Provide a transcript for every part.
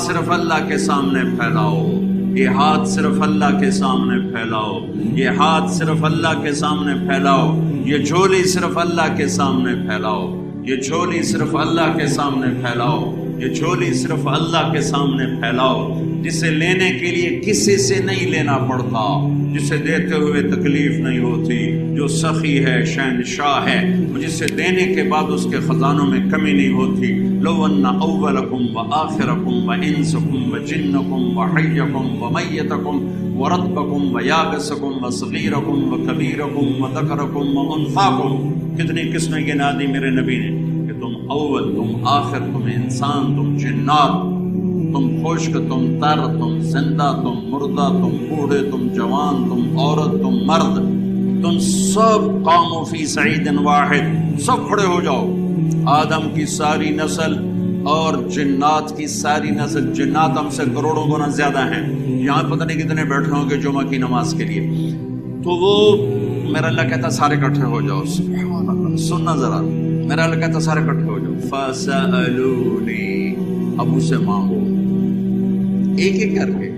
صرف اللہ کے سامنے پھیلاؤ، یہ ہاتھ صرف اللہ کے سامنے پھیلاؤ، یہ ہاتھ صرف اللہ کے سامنے پھیلاؤ، یہ جھولی صرف اللہ کے سامنے پھیلاؤ، یہ جھولی صرف اللہ کے سامنے پھیلاؤ، یہ جھولی صرف اللہ کے سامنے پھیلاؤ، جسے لینے کے لیے کسی سے نہیں لینا پڑتا، جسے دیتے ہوئے تکلیف نہیں ہوتی، جو سخی ہے، شہنشاہ ہے، جسے دینے کے بعد اس کے خزانوں میں کمی نہیں ہوتی۔ لو ان اولکم وآخرکم وانسکم وجنکم وحیکم ومیتکم ورطبکم ویابسکم وصغیرکم وکبیرکم وذکرکم وانثاکم، کتنی قسمیں گنا دی میرے نبی نے کہ تم اول، تم آخر، تم انسان، تم جنات، تم خشک، تم تر، تم زندہ، تم مردہ، تم بوڑھے، تم جوان، تم عورت، تم مرد، تم سب قوموا فی صعید واحد، سب کھڑے ہو جاؤ۔ آدم کی ساری نسل اور جنات کی ساری نسل، جنات ہم سے کروڑوں گنا زیادہ ہیں، یہاں پتہ نہیں کتنے بیٹھے ہوں گے جمعہ کی نماز کے لیے، تو وہ میرا اللہ کہتا سارے اکٹھے ہو جاؤ۔ سبحان اللہ، سننا ذرا، میرا اللہ کہتا سارے اکٹھے ہو جاؤ۔ فَسَأَلُونِي، اب اسے مانگو ایک ایک کر کے،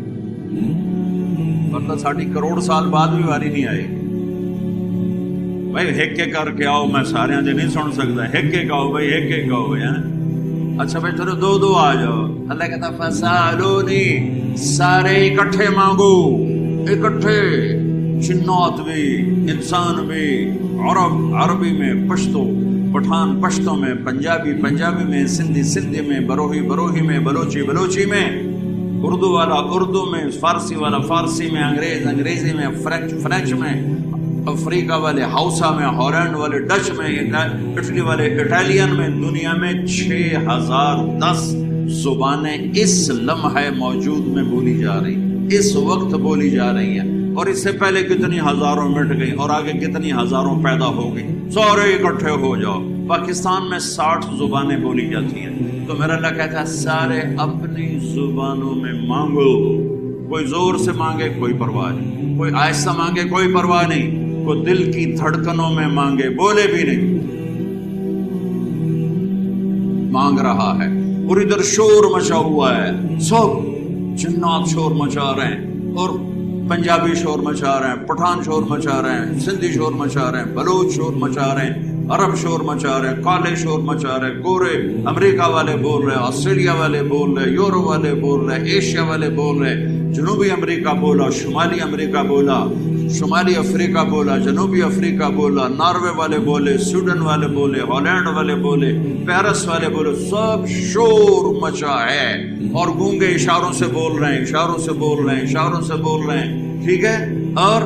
ورنہ ساڑھی کروڑ سال بعد بھی واری نہیں آئے گی۔ بھائی ہیک کے کر کے آؤ، میں سارے آج نہیں سن سکتا، ہیک کے آؤ بھائی، ہیک کے آؤ بھائی۔ اچھا بھائی چلو دو دو آ جاؤ۔ اللہ کہتا فَسَأَلُونِي، سارے اکٹھے مانگو، اکٹھے، جنات بھی، انسان بھی، عرب عربی میں، پشتو پٹھان پشتوں میں، پنجابی پنجابی میں، سندھی سندھی میں، بروہی بروہی میں، بلوچی بلوچی میں، اردو والا اردو میں، فارسی والا فارسی میں، انگریز انگریزی میں، فرینچ فرینچ میں، افریقہ والے ہاؤسا میں، ہالینڈ والے ڈچ میں، اٹلی والے اٹالین میں۔ دنیا میں 6010 زبانیں اس لمحہ موجود میں بولی جا رہی ہیں، اس وقت بولی جا رہی ہیں، اور اس سے پہلے کتنی ہزاروں مٹ گئی اور آگے کتنی ہزاروں پیدا ہو گئی۔ سارے اکٹھے ہو جاؤ۔ پاکستان میں 60 زبانیں بولی جاتی ہیں، تو میرا اللہ کہتا ہے سارے اپنی زبانوں میں مانگو، کوئی زور سے مانگے کوئی پرواہ نہیں، کوئی آہستہ مانگے کوئی پرواہ نہیں، کوئی دل کی دھڑکنوں میں مانگے، بولے بھی نہیں، مانگ رہا ہے۔ اور ادھر شور مچا ہوا ہے، سب جنات شور مچا رہے ہیں، اور پنجابی شور مچا رہے ہیں، پٹھان شور مچا رہے ہیں، سندھی شور مچا رہے ہیں، بلوچ شور مچا رہے ہیں، عرب شور مچا رہے ہیں، کالے شور مچا رہے ہیں، گورے امریکہ والے بول رہے ہیں، آسٹریلیا والے بول رہے ہیں، یورپ والے بول رہے ہیں، ایشیا والے بول رہے ہیں، جنوبی امریکہ بولا، شمالی امریکہ بولا، شمالی افریقہ بولا، جنوبی افریقہ بولا، ناروے والے بولے، سویڈن والے بولے، ہالینڈ والے بولے، پیرس والے بولے، سب شور مچا ہے، اور گونگے اشاروں سے بول رہے ہیں، اشاروں سے بول رہے ہیں، اشاروں سے بول رہے ہیں، ٹھیک ہے۔ اور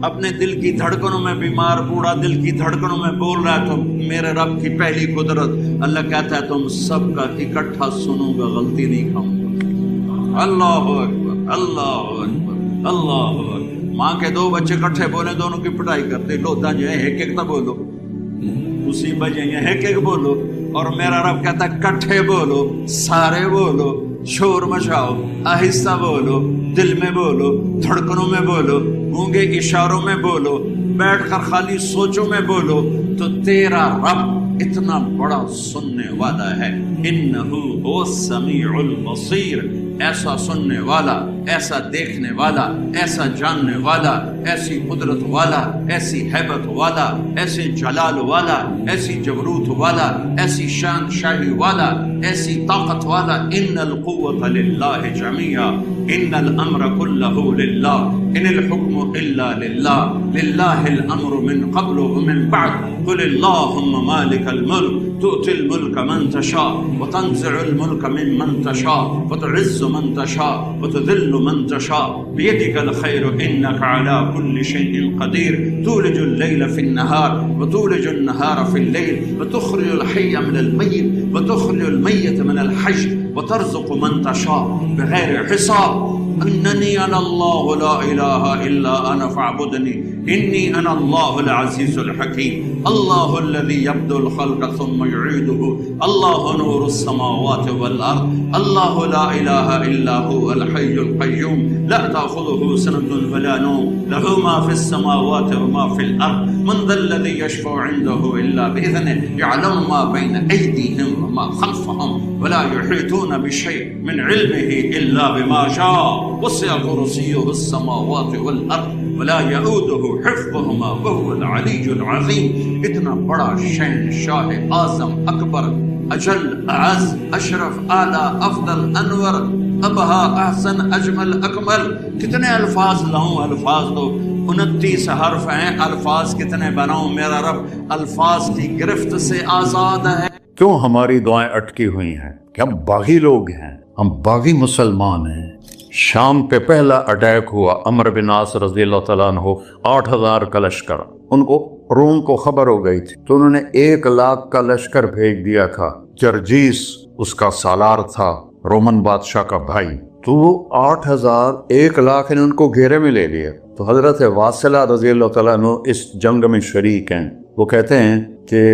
اپنے دل کی دھڑکنوں میں بیمار بوڑھا دل کی دھڑکنوں میں بول رہا ہے، تو میرے رب کی پہلی قدرت اللہ کہتا ہے تم سب کا اکٹھا سنوں گا، غلطی نہیں کھاؤں گا۔ اللہ اکبر، اللہ اکبر، اللہ اکبر۔ ماں کے دو بچے کٹھے بولے، دونوں کی پٹائی کرتے، لو جو ہے ایک ایک نہ بولو، اسی بجے ایک ایک بولو، اور میرا رب کہتا ہے کٹھے بولو، سارے بولو، شور مچاؤ، آہستہ بولو، دل میں بولو، دھڑکنوں میں بولو، گونگے اشاروں میں بولو، بیٹھ کر خالی سوچوں میں بولو، تو تیرا رب اتنا بڑا سننے والا ہے۔ انہو هو السمیع البصیر، ایسا سننے والا، ایسا دیکھنے والا، ایسا جاننے والا، ایسی قدرت والا، ایسی ہیبت والا، ایسے جلال والا، ایسی جبروت والا، ایسی شان شاہی والا، ایسی طاقت والا۔ ان القوة للہ جميعا، ان الامر كله للہ، ان الحکم الا للہ، للہ الامر من قبل ومن بعد، قل اللهم مالک الملک تؤتي الملك من تشاء وتنزع الملك ممن تشاء وتعز من تشاء وتذل من تشاء بيدك الخير إنك على كل شيء قدير تولج الليل في النهار وتولج النهار في الليل وتخرج الحي من الميت وتخرج الميت من الحي وترزق من تشاء بغير حساب۔ اننی انا اللہ لا الہ الا انا فاعبدنی انی انا اللہ العزیز الحکیم اللہ الذی یبدأ الخلق ثم یعیدہ اللہ نور السماوات والارض اللہ لا الہ الا هو الحی القیوم لا تأخذه سنة ولا نوم له ما في السماوات وما في الارض من ذا الذي يشفع عنده الا باذنه يعلم ما بين ايديهم وما خلفهم ولا يحيطون بشيء من علمه الا بما شاء وسع كرسيه السماوات والارض ولا يؤوده حفظهما وهو العلي العظيم اتنا بڑا شہنشاہ اعظم اکبر اجل اعز اشرف اعلی افضل انور ابہا احسن اجمل اکمل. کتنے الفاظ لاؤں؟ الفاظ تو 29 حرف ہیں. الفاظ کتنے بناؤں؟ میرا رب الفاظ کی گرفت سے آزاد ہے. کیوں ہماری دعائیں اٹکی ہوئی ہیں؟ کہ ہم باغی لوگ ہیں، ہم باغی مسلمان ہیں. شام پہ پہلا اٹیک ہوا، عمرو بن عاص رضی اللہ تعالیٰ عنہ 8000 کا لشکر. ان کو روم کو خبر ہو گئی تھی تو انہوں نے 1 لاکھ کا لشکر بھیج دیا تھا. جرجیس اس کا سالار تھا، رومن بادشاہ کا بھائی. تو وہ 8000 1 لاکھ نے ان کو گھیرے میں لے لیا. تو حضرت واصلہ رضی اللہ تعالیٰ عنہ اس جنگ میں شریک ہیں. وہ کہتے ہیں کہ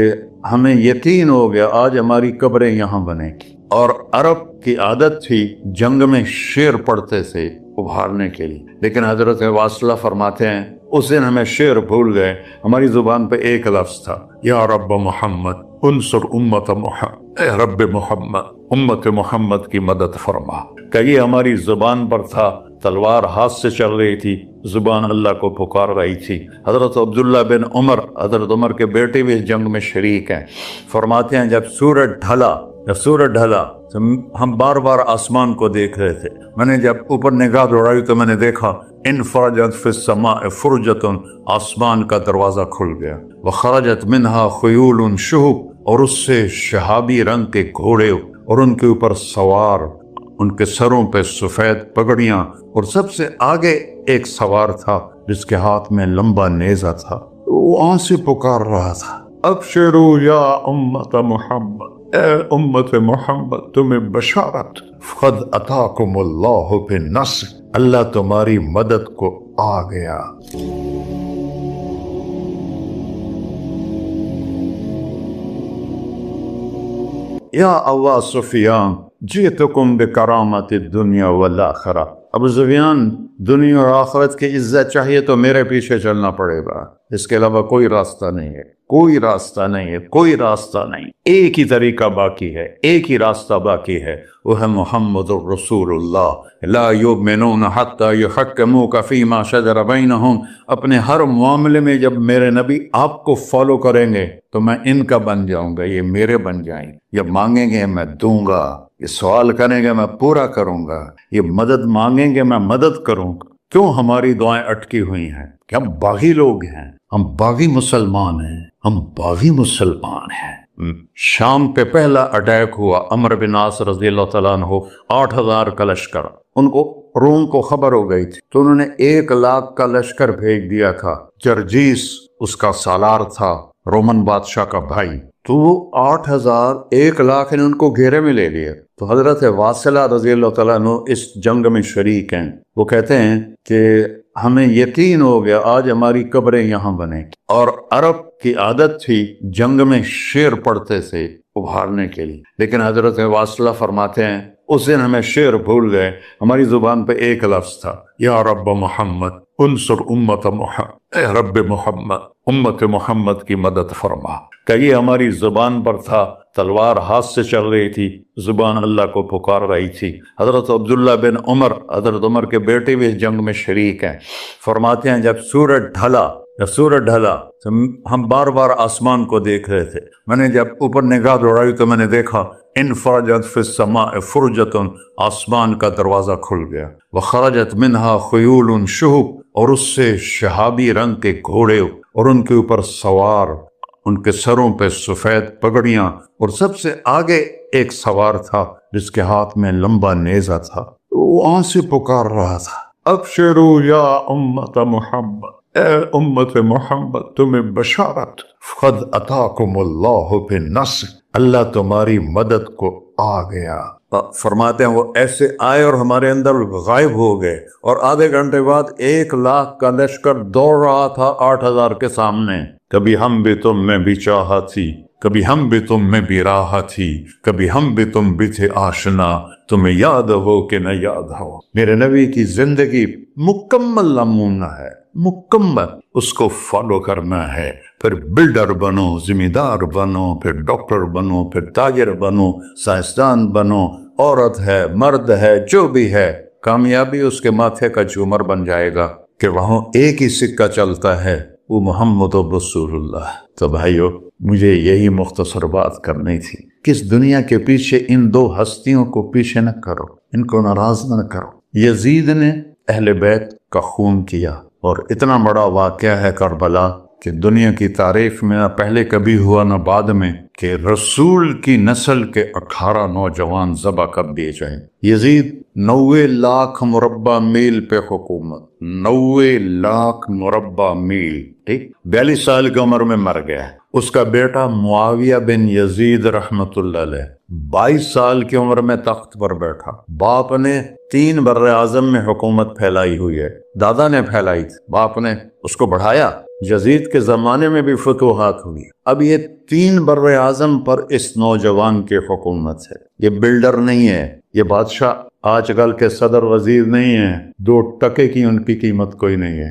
ہمیں یقین ہو گیا آج ہماری قبریں یہاں بنے گی. اور عرب کی عادت تھی جنگ میں شعر پڑھتے تھے ابھارنے کے لیے، لیکن حضرت واصلہ فرماتے ہیں اس دن ہمیں شعر بھول گئے. ہماری زبان پہ ایک لفظ تھا، یا رب محمد انصر امت محمد، اے رب محمد امت محمد کی مدد فرما. کہ یہ ہماری زبان پر تھا. تلوار ہاتھ سے چل رہی تھی، زبان اللہ کو پکار رہی تھی. حضرت عبداللہ بن عمر، حضرت عمر کے بیٹے بھی اس جنگ میں شریک ہیں. فرماتے ہیں جب سورج ڈھلا تو ہم بار بار آسمان کو دیکھ رہے تھے. میں نے جب اوپر نگاہ دوڑائی تو میں نے دیکھا انفرجت فی السماء فرجۃ، آسمان کا دروازہ کھل گیا. وخرجت منہا خیول شہب، اور اس سے شہابی رنگ کے گھوڑے اور ان کے اوپر سوار، ان کے سروں پہ سفید پگڑیاں، اور سب سے آگے ایک سوار تھا جس کے ہاتھ میں لمبا نیزہ تھا. وہ وہاں سے پکار رہا تھا، ابشروا یا امت محمد، اے امت محمد تمہیں بشارت، قد اتاکم اللہ بالنصر، اللہ تمہاری مدد کو آ گیا. یا ابا سفیان جئتکم بکرامت الدنیا والآخرہ. ابو سفیان، دنیا اور آخرت کی عزت چاہیے تو میرے پیچھے چلنا پڑے گا، اس کے علاوہ کوئی راستہ نہیں ہے، کوئی راستہ نہیں ہے، کوئی راستہ نہیں. ایک ہی طریقہ باقی ہے، ایک ہی راستہ باقی ہے، وہ ہے محمد الرسول اللہ. لا یؤمنون حتی یحکموک فیما شجر بینہم. اپنے ہر معاملے میں جب میرے نبی آپ کو فالو کریں گے تو میں ان کا بن جاؤں گا، یہ میرے بن جائیں گے. یہ مانگیں گے میں دوں گا، یہ سوال کریں گے میں پورا کروں گا، یہ مدد مانگیں گے میں مدد کروں گا. کیوں ہماری دعائیں اٹکی ہوئی ہیں؟ کہ ہم باغی لوگ ہیں، ہم باغی مسلمان ہیں، ہم باغی مسلمان ہیں. شام پہ پہلا اٹیک ہوا، عمرو بن عاص رضی اللہ تعالیٰ عنہ 8000 کا لشکر. ان کو روم کو خبر ہو گئی تھی تو انہوں نے 1 لاکھ کا لشکر بھیج دیا تھا. جرجیس اس کا سالار تھا، رومن بادشاہ کا بھائی. تو وہ 8000 1 لاکھ نے ان کو گھیرے میں لے لیا. تو حضرت واصلہ رضی اللہ تعالیٰ عنہ اس جنگ میں شریک ہیں. وہ کہتے ہیں کہ ہمیں یقین ہو گیا آج ہماری قبریں یہاں بنے گی. اور عرب کی عادت تھی جنگ میں شعر پڑھتے تھے ابھارنے کے لیے، لیکن حضرت واصلہ فرماتے ہیں اس دن ہمیں شعر بھول گئے. ہماری زبان پہ ایک لفظ تھا، یا رب محمد انصر امت محمد، اے رب محمد امت محمد کی مدد فرما. کہ یہ ہماری زبان پر تھا. تلوار ہاتھ سے چل رہی تھی، زبان اللہ کو پکار رہی تھی. حضرت عبداللہ بن عمر، حضرت عمر کے بیٹے بھی اس جنگ میں شریک ہیں. فرماتے ہیں جب سورج ڈھلا تو ہم بار بار آسمان کو دیکھ رہے تھے. میں نے جب اوپر نگاہ دوڑائی تو میں نے دیکھا انفرجت فی السماء فرجۃ، آسمان کا دروازہ کھل گیا. وخرجت منہا خیول شہب، اور اس سے شہابی رنگ کے گھوڑے اور ان کے اوپر سوار، ان کے سروں پہ سفید پگڑیاں، اور سب سے آگے ایک سوار تھا جس کے ہاتھ میں لمبا نیزہ تھا. وہ وہاں سے پکار رہا تھا، ابشروا یا امت محمد، اے امت محمد تمہیں بشارت، قد اتاکم اللہ بالنصر، اللہ تمہاری مدد کو آ گیا. فرماتے ہیں وہ ایسے آئے اور ہمارے اندر غائب ہو گئے، اور آدھے گھنٹے بعد 1,00,000 کا لشکر دوڑ رہا تھا 8,000 کے سامنے۔ کبھی ہم بھی تم میں بھی چاہا تھی، کبھی ہم بھی تم میں بھی راہ تھی، کبھی ہم بھی تم بھی تھے آشنا، تمہیں یاد ہو کہ نہ یاد ہو۔ میرے نبی کی زندگی مکمل نمونہ ہے، مکمل، اس کو فالو کرنا ہے۔ پھر بلڈر بنو، ذمہ دار بنو، پھر ڈاکٹر بنو، پھر تاجر بنو، سائنسدان بنو، عورت ہے مرد ہے جو بھی ہے، کامیابی اس کے ماتھے کا جھومر بن جائے گا کہ وہاں ایک ہی سکہ چلتا ہے، وہ محمد رسول اللہ۔ تو بھائیو، مجھے یہی مختصر بات کرنی تھی کہ اس دنیا کے پیچھے ان دو ہستیوں کو پیچھے نہ کرو، ان کو ناراض نہ کرو۔ یزید نے اہل بیت کا خون کیا، اور اتنا بڑا واقعہ ہے کربلا کہ دنیا کی تاریخ میں نہ پہلے کبھی ہوا نہ بعد میں کہ رسول کی نسل کے 18 نوجوان ذبح کر دیے جائیں۔ یزید 90 لاکھ مربع میل پہ حکومت، 90 لاکھ مربع میل، ٹھیک، 42 سال کی عمر میں مر گیا۔ اس کا بیٹا معاویہ بن یزید رحمت اللہ علیہ 22 سال کی عمر میں تخت پر بیٹھا۔ باپ نے 3 بر اعظم میں حکومت پھیلائی ہوئی ہے، دادا نے پھیلائی تھی، باپ نے اس کو بڑھایا۔ یزید کے زمانے میں بھی فتوحات ہوئی۔ اب یہ 3 بر اعظم پر اس نوجوان کی حکومت ہے۔ یہ بلڈر نہیں ہے، یہ بادشاہ آج کل کے صدر وزیر نہیں ہیں، 2 ٹکے کی ان کی قیمت کوئی نہیں ہے،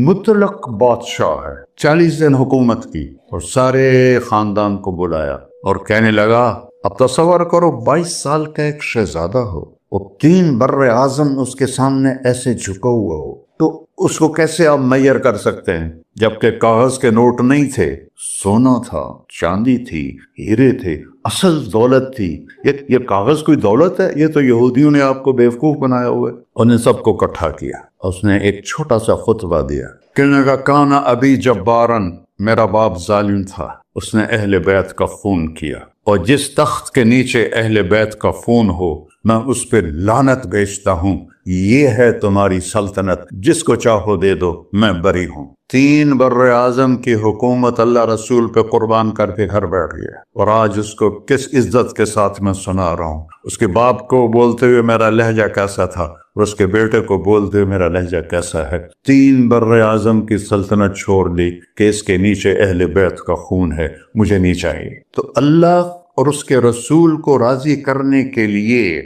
مطلق بادشاہ ہے۔ 40 دن حکومت کی اور سارے خاندان کو بلایا اور کہنے لگا، اب تصور کرو 22 سال کا ایک شہزادہ ہو، اور 3 بر اعظم اس کے سامنے ایسے جھکا ہوا ہو، تو اس کو کیسے آپ میئر کر سکتے ہیں؟ جبکہ کاغذ کے نوٹ نہیں تھے، سونا تھا، چاندی تھی، ہیرے تھے، اصل دولت تھی۔ یہ کاغذ کوئی دولت ہے؟ یہ تو یہودیوں نے آپ کو بیوقوف بنایا ہوا ہے۔ انہیں سب کو اکٹھا کیا، اس نے ایک چھوٹا سا خطبہ دیا، کہنے کا کانا ابی جبارن، میرا باپ ظالم تھا، اس نے اہل بیت کا خون کیا، اور جس تخت کے نیچے اہل بیت کا خون ہو میں اس پہ لعنت بیچتا ہوں۔ یہ ہے تمہاری سلطنت، جس کو چاہو دے دو، میں بری ہوں۔ 3 بر اعظم کی حکومت اللہ رسول پہ قربان کر کے گھر بیٹھ گیا، اور آج اس کو کس عزت کے ساتھ میں سنا رہا ہوں۔ اس کے باپ کو بولتے ہوئے میرا لہجہ کیسا تھا، اور اس کے بیٹے کو بولتے ہوئے میرا لہجہ کیسا ہے۔ 3 بر اعظم کی سلطنت چھوڑ دی کہ اس کے نیچے اہل بیت کا خون ہے، مجھے نہیں چاہیے۔ تو اللہ اور اس کے رسول کو راضی کرنے کے لیے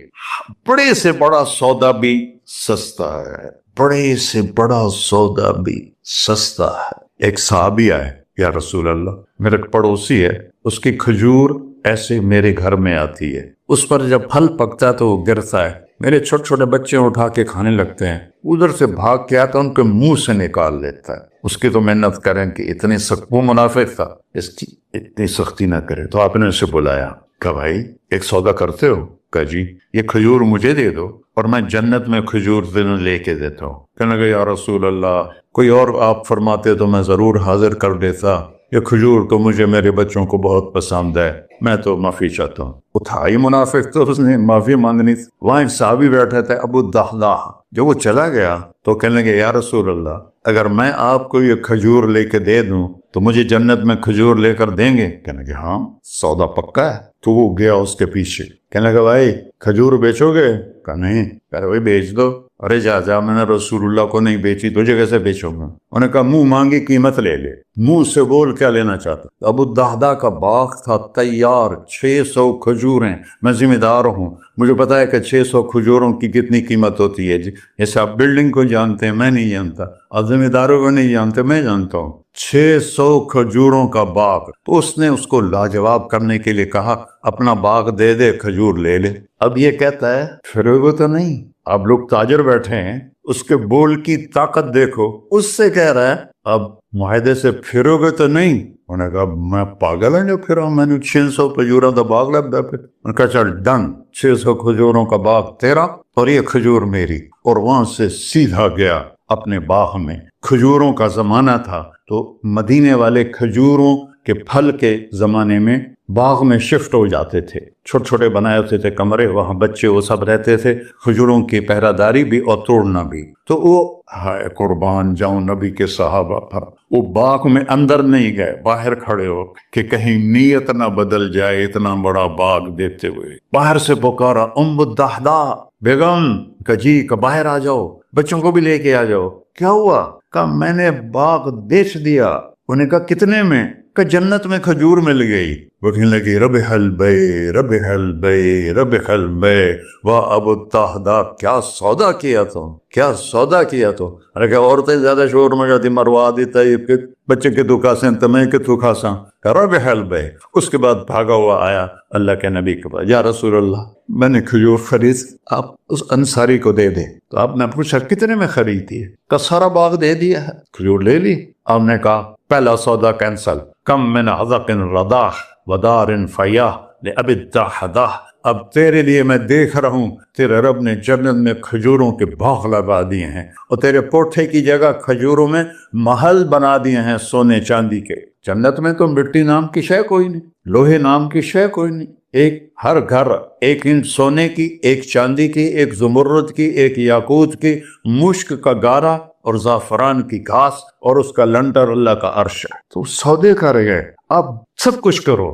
بڑے سے بڑا سودا بھی سستا ہے، بڑے سے بڑا سودا بھی سستا ہے۔ ایک صحابی آئے، یا رسول اللہ، میرا پڑوسی ہے، اس کی کھجور ایسے میرے گھر میں آتی ہے، اس پر جب پھل پکتا ہے تو وہ گرتا ہے، میرے چھوٹے چھوٹے بچے اٹھا کے کھانے لگتے ہیں، ادھر سے بھاگ کے آتا ان کے منہ سے نکال لیتا ہے۔ اس کی تو محنت کریں کہ اتنی سخت، وہ منافق تھا، اس کی اتنی سختی نہ کرے۔ تو آپ نے اسے بلایا، کہا بھائی ایک سودا کرتے ہو؟ کہا جی، یہ کھجور مجھے دے دو اور میں جنت میں کھجور دن لے کے دیتا ہوں۔ کہنے لگا، یا رسول اللہ، کوئی اور آپ فرماتے تو میں ضرور حاضر کر دیتا، یہ کھجور تو مجھے میرے بچوں کو بہت پسند ہے، میں تو معافی چاہتا ہوں۔ اٹھائی منافق، تو اس نے معافی مانگنی تھی۔ وہاں ایک صحابی بیٹھے تھے، ابو الدحداح، جو وہ چلا گیا تو کہنے لگے، یا رسول اللہ، اگر میں آپ کو یہ کھجور لے کے دے دوں تو مجھے جنت میں کھجور لے کر دیں گے؟ کہنے لگے ہاں، سودا پکا ہے۔ تو وہ گیا اس کے پیچھے، کہنے لگا، بھائی کھجور بیچو گے؟ کہا نہیں۔ کہا بھائی بیچ دو۔ ارے جا، میں نے رسول اللہ کو نہیں بیچی، تجھے کیسے بیچوں گا؟ انہوں نے کہا منہ مانگی قیمت لے لے۔ منہ سے بول کیا لینا چاہتا؟ ابو الدحداح کا باغ تھا تیار، 600 کھجوریں، میں ذمہ دار ہوں، مجھے پتا ہے کہ 600 کھجوروں کی کتنی قیمت ہوتی ہے۔ جیسے آپ بلڈنگ کو جانتے ہیں، میں نہیں جانتا، آپ ذمہ داروں کو نہیں جانتے، میں جانتا ہوں۔ 600 کھجوروں کا باغ۔ تو اس نے اس کو لاجواب کرنے کے لیے کہا، اپنا باغ دے دے، کھجور لے لے۔ اب یہ کہتا ہے فروغ تو نہیں، آپ لوگ تاجر بیٹھے ہیں، اس کے بول کی طاقت دیکھو، اس سے کہہ رہا ہے اب معاہدے سے پھروگے تو نہیں؟ انہوں نے کہا میں پاگل ہوں جو پھروں، میں نے 600 کھجوروں کا باغ لگ گیا۔ پھر انہوں نے کہا چل ڈن، 600 کھجوروں کا باغ تیرا اور یہ کھجور میری۔ اور وہاں سے سیدھا گیا اپنے باغ میں۔ کھجوروں کا زمانہ تھا تو مدینے والے کھجوروں کے پھل کے زمانے میں باغ میں شفٹ ہو جاتے تھے، چھوٹے چھوٹے بنائے ہوتے تھے کمرے، وہاں بچے وہ سب رہتے تھے، کھجوروں کی پہرہ داری بھی اور توڑنا بھی۔ تو وہ ہائے قربان جاؤں نبی کے صحابہ پر، وہ باغ میں اندر نہیں گئے، باہر کھڑے ہو کہ کہیں نیت نہ بدل جائے، اتنا بڑا باغ دیتے ہوئے باہر سے پکارا ام الدحداء بیگم کہ جی کہ باہر آ جاؤ، بچوں کو بھی لے کے آ جاؤ۔ کیا ہوا؟ کہا میں نے باغ بیچ دیا۔ انہیں کہا کتنے میں؟ کہ جنت میں کھجور مل گئی۔ وہ کہنے لگی ربح البیع ربح البیع ربح البیع، واہ ابو الدحداء کیا سودا کیا تو، کیا سودا کیا تو۔ ارے کہ عورتیں زیادہ شور میں جاتی مروا دیتا ہے کہ بچے کے تو کھاسیں تمہیں کہ تو کھاساں، کہ ربح البیع۔ اس کے بعد بھاگا ہوا آیا اللہ کے نبی کے پاس، یا رسول اللہ میں نے کھجور خرید، آپ اس انصاری کو دے دیں۔ تو آپ نے پوچھا کتنے میں خریدی ہے؟ کہ سارا باغ دے دیا ہے، کھجور لے لی۔ آپ نے کہا پہلا سودا کینسل، کم من عذق رضاح ودار فیاح لأبی الدحداء۔ اب تیرے لیے میں دیکھ رہا ہوں تیرے رب نے جنت میں کھجوروں کے باغ لگا دیے ہیں، اور تیرے کوٹھے کی جگہ کھجوروں میں محل بنا دیے ہیں سونے چاندی کے۔ جنت میں تو مٹی نام کی شے کوئی نہیں، لوہے نام کی شے کوئی نہیں، ایک ہر گھر ایک انچ سونے کی، ایک چاندی کی، ایک زمرد کی، ایک یاقوت کی، مشک کا گارا اور زعفران کی گھاس، اور اس کا لنٹر اللہ کا عرش ہے۔ تو سودے کر گئے، اب سب کچھ کرو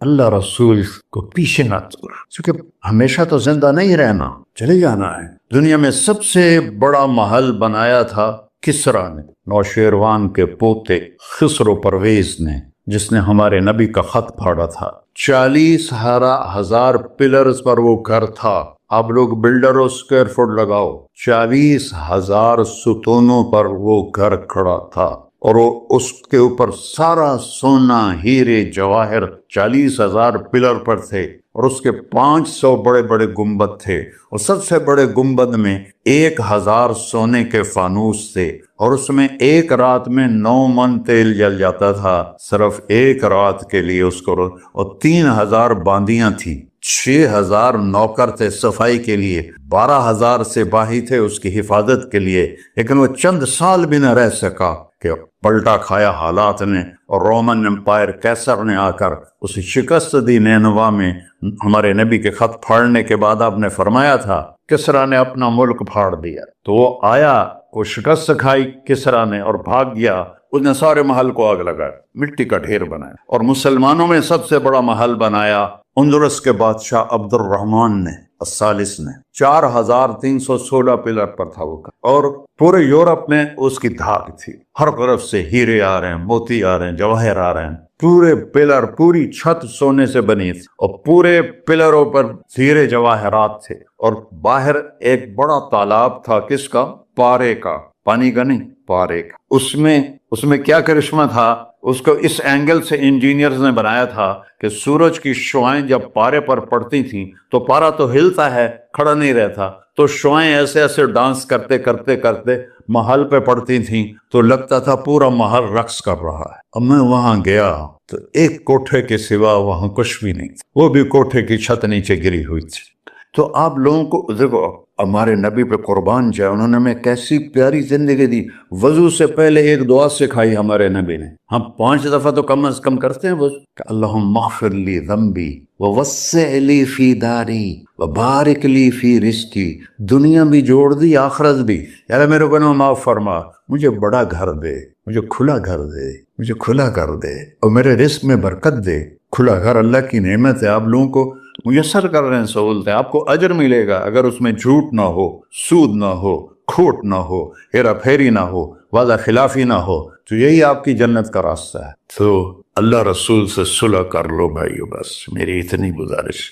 اللہ رسول کو پیچھے نہ چھوڑ، کیونکہ ہمیشہ تو زندہ نہیں رہنا، چلے جانا ہے۔ دنیا میں سب سے بڑا محل بنایا تھا کسریٰ نے، نوشیروان کے پوتے خسرو پرویز نے، جس نے ہمارے نبی کا خط پھاڑا تھا۔ 40,000 پلرز پر وہ گھر تھا۔ آپ لوگ بلڈروں اسکوائر فٹ لگاؤ، 40,000 ستونوں پر وہ گھر کھڑا تھا، اور وہ اس کے اوپر سارا سونا ہیرے جواہر 40,000 پلر پر تھے، اور اس کے 500 بڑے بڑے گنبد تھے، اور سب سے بڑے گنبد میں 1,000 سونے کے فانوس تھے، اور اس میں ایک رات میں 9 من تیل جل جاتا تھا، صرف ایک رات کے لیے اس کو، اور 3,000 باندیاں تھیں، 6,000 نوکر تھے صفائی کے لیے، 12,000 سپاہی تھے اس کی حفاظت کے لیے، لیکن وہ چند سال بھی نہ رہ سکا کہ پلٹا کھایا حالات نے، اور رومن امپائر کیسر نے آ کر اسے شکست دی۔ نینوا میں ہمارے نبی کے خط پھاڑنے کے بعد آپ نے فرمایا تھا کسریٰ نے اپنا ملک پھاڑ دیا، تو وہ آیا، وہ شکست کھائی کسریٰ نے اور بھاگ گیا، اس نے سارے محل کو آگ لگایا، مٹی کا ڈھیر بنایا، اور مسلمانوں میں سب سے بڑا محل بنایا اندلس کے بادشاہ عبد الرحمن نے الثالث نے، 4,316 پلر پر تھا وہ، اور پورے یورپ میں اس کی دھاک تھی، ہر طرف سے ہیرے آ رہے ہیں، موتی آ رہے ہیں، جواہر آ رہے ہیں، پورے پلر، پوری چھت سونے سے بنی تھی، اور پورے پلروں پر ہیرے جواہرات تھے، اور باہر ایک بڑا تالاب تھا، کس کا؟ پارے کا، پانی کا نہیں، پارے کا۔ اس میں کیا کرشمہ تھا؟ اس کو اس اینگل سے انجینئرز نے بنایا تھا کہ سورج کی شعائیں جب پارے پر پڑتی تھیں تو پارا تو ہلتا ہے، کھڑا نہیں رہتا، تو شعائیں ایسے ایسے ڈانس کرتے کرتے کرتے محل پہ پڑتی تھیں، تو لگتا تھا پورا محل رقص کر رہا ہے۔ اب میں وہاں گیا تو ایک کوٹھے کے سوا وہاں کچھ بھی نہیں، وہ بھی کوٹھے کی چھت نیچے گری ہوئی تھی۔ تو آپ لوگوں کو دیکھو، ہمارے نبی پہ قربان جائے، انہوں نے ہمیں کیسی پیاری زندگی دی۔ وضو سے پہلے ایک دعا سکھائی ہمارے نبی نے، ہم 5 دفعہ تو کم از کم کرتے ہیں وضو، کہ اللہم اغفر لی ذنبی ووسع لی فی داری وبارک لی فی رزقی۔ دنیا بھی جوڑ دی، آخرت بھی، یار میرے کو معاف فرما، مجھے بڑا گھر دے، مجھے کھلا گھر دے، مجھے کھلا گھر دے، اور میرے رزق میں برکت دے۔ کھلا گھر اللہ کی نعمت ہے، آپ لوگوں کو میسر کر رہے ہیں سہولتیں، آپ کو اجر ملے گا اگر اس میں جھوٹ نہ ہو، سود نہ ہو، کھوٹ نہ ہو، ہیرا پھیری نہ ہو، وعدہ خلافی نہ ہو، تو یہی آپ کی جنت کا راستہ ہے۔ تو اللہ رسول سے صلح کر لو بھائیو، بس میری اتنی گزارش۔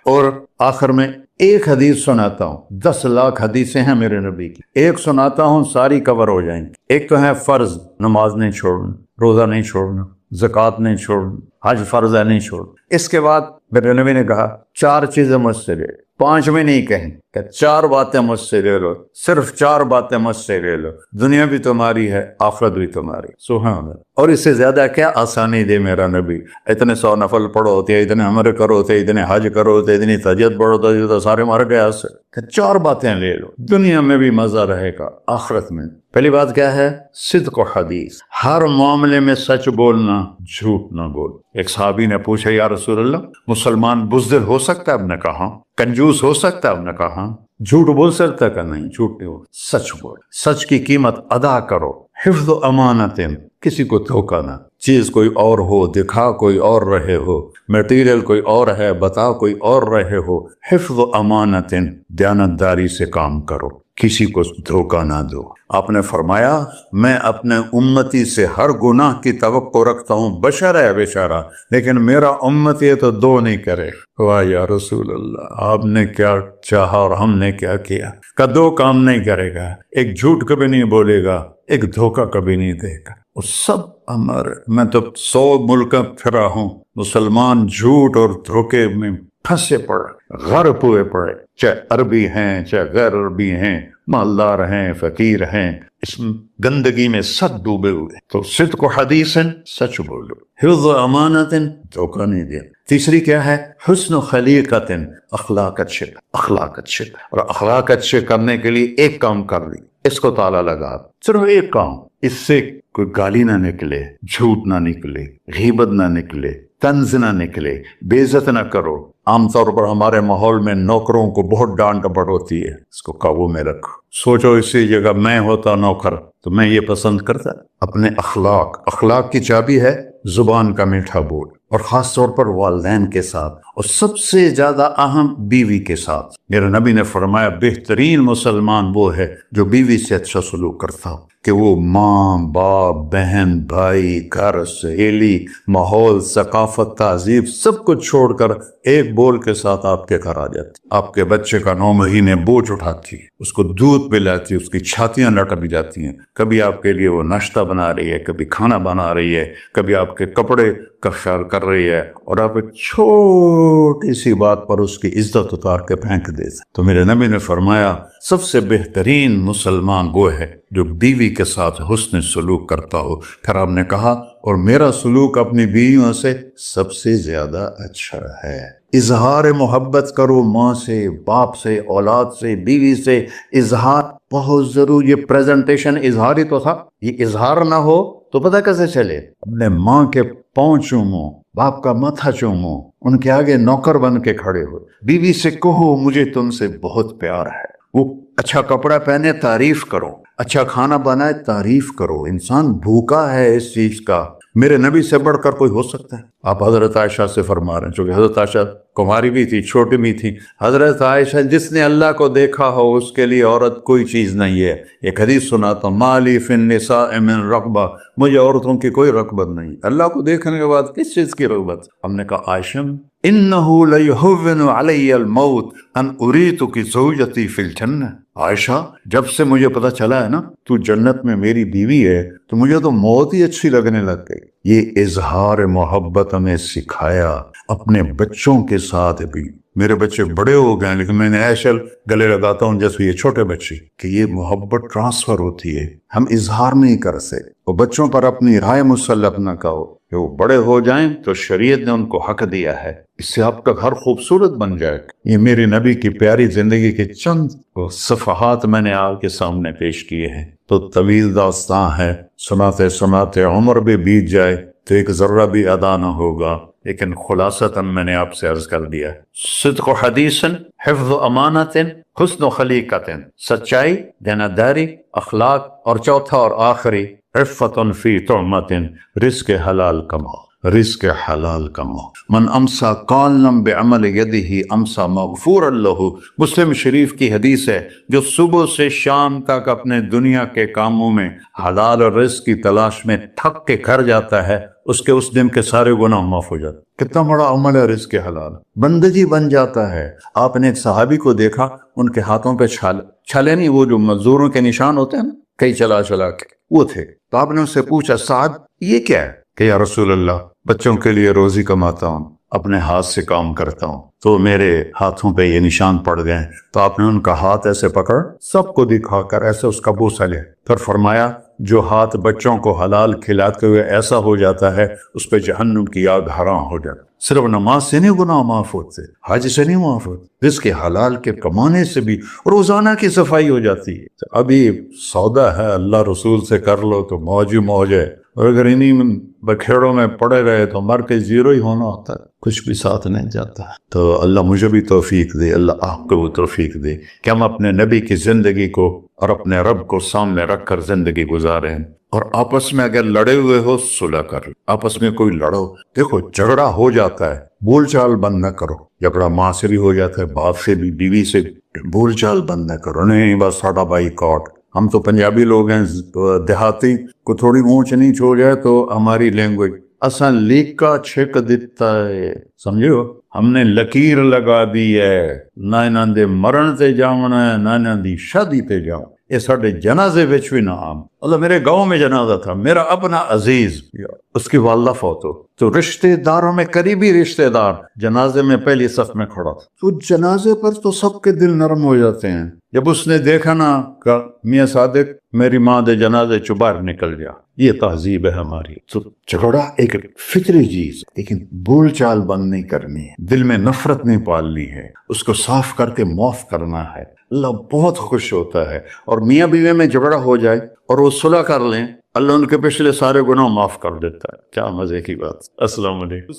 اور آخر میں ایک حدیث سناتا ہوں، 10 لاکھ حدیثیں ہیں میرے نبی کی، ایک سناتا ہوں، ساری کور ہو جائیں گی۔ ایک تو ہے فرض، نماز نہیں چھوڑنا، روزہ نہیں چھوڑنا، زکوٰۃ نہیں چھوڑنا، حج فرض ہے نہیں چھوڑنا۔ اس کے بعد میرے نبی نے کہا 4 چیزیں مجھ سے لے، 5 میں نہیں کہیں، کہ 4 باتیں مجھ سے لے لو، صرف 4 باتیں مجھ سے لے لو، دنیا بھی تمہاری ہے، آخرت بھی تمہاری۔ سبحان اللہ، اور اس سے زیادہ کیا آسانی دے میرا نبی۔ اتنے 100 نفل پڑھو ہوتے، اتنے عمر کرو ہوتے، اتنے حج کرو ہوتے، اتنی تہجد پڑھو ہوتے، تو سارے مر گئے اس سے، کہ 4 باتیں لے لو، دنیا میں بھی مزہ رہے گا، آخرت میں۔ پہلی بات کیا ہے؟ صدق و حدیث، ہر معاملے میں سچ بولنا، جھوٹ نہ بول۔ ایک صحابی نے پوچھا یا رسول اللہ مسلمان بزدل ہو سکتا ہے؟ اب نے کہا کنجوس ہو سکتا ہے؟ اب نے کہا جھوٹ بول سکتا ہے؟ کہ نہیں جھوٹ نہیں بول، سچ بول، سچ کی قیمت ادا کرو، حفظ و امانت، کسی کو دھوکا نہ، چیز کوئی اور ہو دکھا کوئی اور رہے ہو، میٹیریل کوئی اور ہے بتا کوئی اور رہے ہو، حفظ و امانت، دیانتداری سے کام کرو، کسی کو دھوکا نہ دو۔ آپ نے فرمایا میں اپنے امتی سے ہر گناہ کی توقع رکھتا ہوں، بشر ہے بیچارہ لیکن میرا امت یہ تو دو نہیں کرے۔ واہ یا رسول اللہ، آپ نے کیا چاہا اور ہم نے کیا کیا کہ دو کام نہیں کرے گا، ایک جھوٹ کبھی نہیں بولے گا، ایک دھوکا کبھی نہیں دے گا۔ وہ سب ہمارے، میں تو 100 ملک پھرا ہوں، مسلمان جھوٹ اور دھوکے میں پھنسے پڑے، غرق ہوئے پڑے، چاہے عربی ہیں چاہے غیر عربی ہیں، مالدار ہیں فقیر ہیں، اس گندگی میں سب ڈوبے ہوئے۔ تو صدق و حدیث، سچ بولو، حفظ و امانت، دھوکہ نہیں دیا۔ تیسری کیا ہے؟ حسن خلیقت، اخلاق اچھے، اخلاق اچھے، اور اخلاق اچھے کرنے کے لیے ایک کام کر لی، اس کو تالا لگا، صرف ایک کام، اس سے کوئی گالی نہ نکلے، جھوٹ نہ نکلے، غیبت نہ نکلے، طنز نہ نکلے، بے عزت نہ کرو۔ عام طور پر ہمارے ماحول میں نوکروں کو بہت ڈانٹ ڈپٹ ہوتی ہے، اس کو قابو میں رکھو۔ سوچو اسی جگہ میں ہوتا نوکر تو میں یہ پسند کرتا۔ اپنے اخلاق کی چابی ہے زبان کا میٹھا بول، اور خاص طور پر والدین کے ساتھ، اور سب سے زیادہ اہم بیوی کے ساتھ۔ میرے نبی نے فرمایا بہترین مسلمان وہ ہے جو بیوی سے اچھا سلوک کرتا ہو، کہ وہ ماں باپ بہن بھائی گھر سہیلی ماحول ثقافت تہذیب سب کچھ چھوڑ کر ایک بول کے ساتھ آپ کے گھر آ جاتی، آپ کے بچے کا 9 مہینے بوجھ اٹھاتی، اس کو دودھ پلاتی، اس کی چھاتیاں لٹک جاتی ہیں، کبھی آپ کے لیے وہ ناشتہ بنا رہی ہے، کبھی کھانا بنا رہی ہے، کبھی آپ کے کپڑے کا خیال کر رہی ہے، اور آپ ایک چھوٹی سی بات پر اس کی عزت اتار کے پھینک دیتے۔ تو میرے نبی نے فرمایا سب سے بہترین مسلمان وہ ہے جو بیوی کے ساتھ حسن سلوک کرتا ہو۔ پھر آپ نے کہا اور میرا سلوک اپنی بیویوں سے سب سے زیادہ اچھا ہے۔ اظہار محبت کرو، ماں سے باپ سے اولاد سے بیوی سے، اظہار بہت ضروری۔ یہ پریزنٹیشن اظہار ہی تو تھا، یہ اظہار نہ ہو تو پتہ کیسے چلے؟ اپنے ماں کے پاؤں چومو، باپ کا ماتھا چومو، ان کے آگے نوکر بن کے کھڑے ہو، بیوی سے کہو مجھے تم سے بہت پیار ہے، وہ اچھا کپڑا پہنے تعریف کرو، اچھا کھانا بنائے تعریف کرو۔ انسان بھوکا ہے اس چیز کا، میرے نبی سے بڑھ کر کوئی ہو سکتا ہے؟ آپ حضرت عائشہ سے فرما رہے ہیں، چونکہ حضرت عائشہ کماری بھی تھی، چھوٹی بھی تھی۔ حضرت عائشہ جس نے اللہ کو دیکھا ہو اس کے لیے عورت کوئی چیز نہیں ہے۔ ایک حدیث سناتا ہوں، مالی فی النساء من رغبہ، مجھے عورتوں کی کوئی رغبت نہیں۔ اللہ کو دیکھنے کے بعد کس چیز کی رغبت؟ ہم نے کہا عائشہ انہ لیہون علی الموت ان اریتک زوجتی فی الجنہ، عائشہ جب سے مجھے پتا چلا ہے نا تو جنت میں میری بیوی ہے تو مجھے تو موت ہی اچھی لگنے لگ گئی۔ یہ اظہار محبت ہمیں سکھایا اپنے بچوں کے ساتھ بھی۔ میرے بچے بڑے ہو گئے لیکن میں نے ایسے گلے لگاتا ہوں جیسے یہ چھوٹے بچے، کہ یہ محبت ٹرانسفر ہوتی ہے، ہم اظہار نہیں کر سکتے۔ اور بچوں پر اپنی رائے مسلط نہ کہو کہ وہ بڑے ہو جائیں تو شریعت نے ان کو حق دیا ہے، اس سے آپ کا گھر خوبصورت بن جائے گا۔ یہ میری نبی کی پیاری زندگی کے چند صفحات میں نے آپ کے سامنے پیش کیے ہیں، تو طویل داستان ہے، سناتے سناتے عمر بھی بیت جائے تو ایک ذرہ بھی ادا نہ ہوگا، لیکن خلاصتاً میں نے آپ سے عرض کر دیا، صدق و حدیث، حفظ و امانت، حسن و خلیقت، سچائی، دیانتداری، اخلاق، اور چوتھا اور آخری عفت فی طعمت، رزق حلال کماؤ، رزق حلال کماؤ۔ من امسا قالنا بعمل یدہ امسا مغفورا لہ، مسلم شریف کی حدیث ہے، جو صبح سے شام تک اپنے دنیا کے کاموں میں حلال اور رزق کی تلاش میں تھک کے گھر جاتا ہے، اس کے اس دن کے سارے گناہ معاف ہو جاتے۔ کتنا بڑا عمل ہے رزق حلال، بندگی بن جاتا ہے۔ آپ نے ایک صحابی کو دیکھا، ان کے ہاتھوں پہ چھالے نہیں، وہ جو مزدوروں کے نشان ہوتے ہیں نا، کئی چلا چلا کے وہ تھے۔ تو آپ نے اس سے پوچھا سعد یہ کیا ہے؟ کہ یا رسول اللہ بچوں کے لیے روزی کماتا ہوں، اپنے ہاتھ سے کام کرتا ہوں، تو میرے ہاتھوں پہ یہ نشان پڑ گئے۔ تو آپ نے ان کا ہاتھ ایسے پکڑ سب کو دکھا کر ایسے اس کا بوسہ لے، پھر فرمایا جو ہاتھ بچوں کو حلال کھلاتے ہوئے ایسا ہو جاتا ہے اس پہ جہنم کی آگ حرام ہو جاتی۔ صرف نماز سے نہیں گناہ معاف ہوتے، حج سے نہیں معاف ہوتے، رزق حلال کے کمانے سے بھی روزانہ کی صفائی ہو جاتی ہے۔ ابھی سودا ہے اللہ رسول سے کر لو تو موج ہی موج ہے، اور اگر انہیں بکھیڑوں میں پڑے رہے تو مر کے زیرو ہی ہونا ہوتا ہے، کچھ بھی ساتھ نہیں جاتا۔ تو اللہ مجھے بھی توفیق دے، اللہ آپ کو بھی توفیق دے کہ ہم اپنے نبی کی زندگی کو اور اپنے رب کو سامنے رکھ کر زندگی گزاریں، اور آپس میں اگر لڑے ہوئے ہو صلح کر، آپس میں کوئی لڑو، دیکھو جھگڑا ہو جاتا ہے، بول چال بند نہ کرو، جھگڑا ماں سے بھی ہو جاتا ہے، باپ سے بھی، بیوی سے، بول چال بند نہ کرو، نہیں بس ساڈا بائی کاٹ۔ ہم تو پنجابی لوگ ہیں، دیہاتی کو تھوڑی اونچ نیچ ہو جائے تو ہماری لینگویج اساں لیکا چھک دیتا ہے، سمجھو، ہم نے لکیر لگا دی ہے، نہ انہاں دے مرن تے جاونا ہے، نہ انہاں دی شادی تے جاؤ۔ یہ ساڈے جنازے وچ بھی نہ عام۔ اللہ میرے گاؤں میں جنازہ تھا، میرا اپنا عزیز، اس کی والدہ فوت ہو، تو رشتہ داروں میں قریبی رشتہ دار جنازے میں پہلی صف میں کھڑا تھا، تو جنازے پر تو سب کے دل نرم ہو جاتے ہیں۔ جب اس نے دیکھا نا کہ میاں صادق میری ماں دے جنازے چ باہر نکل جا، یہ تہذیب ہے ہماری۔ تو جھگڑا ایک فطری چیز، لیکن بول چال بند نہیں کرنی ہے، دل میں نفرت نہیں پالنی ہے، اس کو صاف کر کے معاف کرنا ہے۔ اللہ بہت خوش ہوتا ہے، اور میاں بیوی میں جھگڑا ہو جائے اور وہ صلح کر لیں، اللہ ان کے پچھلے سارے گناہ معاف کر دیتا ہے۔ کیا مزے کی بات۔ السلام علیکم۔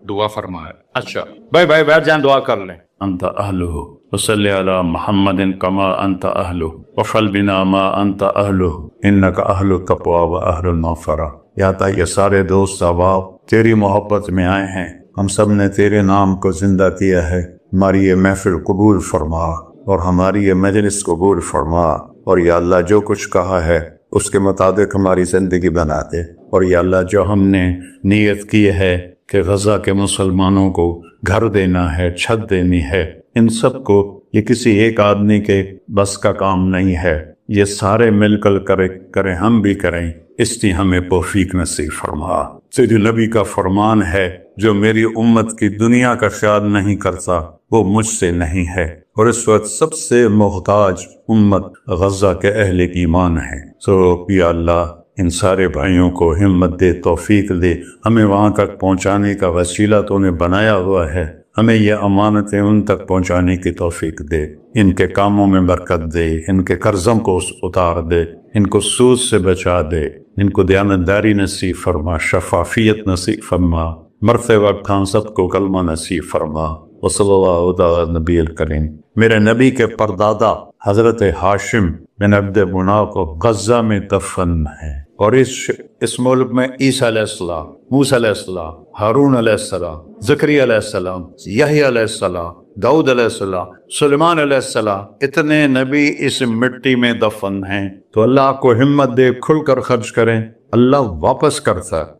دعا فرما ہے۔ اچھا بھائی بیٹھ جائیں، دعا کر لیں۔ انت اہلہ وصلی علی محمد کما انت اہلہ وفعل بنا ما انت اہلہ انک اہل التقوی و اہل المغفرہ۔ یا اللہ یہ سارے دوست احباب تیری محبت میں آئے ہیں، ہم سب نے تیرے نام کو زندہ کیا ہے، ہماری یہ محفل قبول فرما اور ہماری یہ مجلس قبول فرما، اور یا اللہ جو کچھ کہا ہے اس کے مطابق ہماری زندگی بنا دے، اور یا اللہ جو ہم نے نیت کی ہے کہ غزہ کے مسلمانوں کو گھر دینا ہے، چھت دینی ہے، ان سب کو یہ کسی ایک آدمی کے بس کا کام نہیں ہے، یہ سارے مل کر کریں، ہم بھی کریں، اس لیے ہمیں توفیق نصیب فرما۔ تیرے نبی کا فرمان ہے جو میری امت کی دنیا کا خیال نہیں کرتا وہ مجھ سے نہیں ہے، اور اس وقت سب سے محتاج امت غزہ کے اہل ایمان ہے۔ سو یا اللہ ان سارے بھائیوں کو ہمت دے، توفیق دے، ہمیں وہاں تک پہنچانے کا وسیلہ تو نے بنایا ہوا ہے، ہمیں یہ امانتیں ان تک پہنچانے کی توفیق دے، ان کے کاموں میں برکت دے، ان کے قرضوں کو اتار دے، ان کو سود سے بچا دے، ان کو دیانتداری نصیب فرما، شفافیت نصیب فرما، مرتے وقت ہم سب کو کلمہ نصیب فرما۔ وصلی اللہ تعالی نبی الکریم۔ میرے نبی کے پردادا حضرت ہاشم بن عبد مناف کو غزہ میں دفن ہے، اور اس ملک میں عیسیٰ علیہ السلام، موسیٰ علیہ السلام، ہارون علیہ السلام، زکریا علیہ السلام، یحییٰ علیہ السلام، داؤد علیہ السلام، سلیمان علیہ السلام، اتنے نبی اس مٹی میں دفن ہیں۔ تو اللہ کو ہمت دے، کھل کر خرچ کریں، اللہ واپس کرتا ہے۔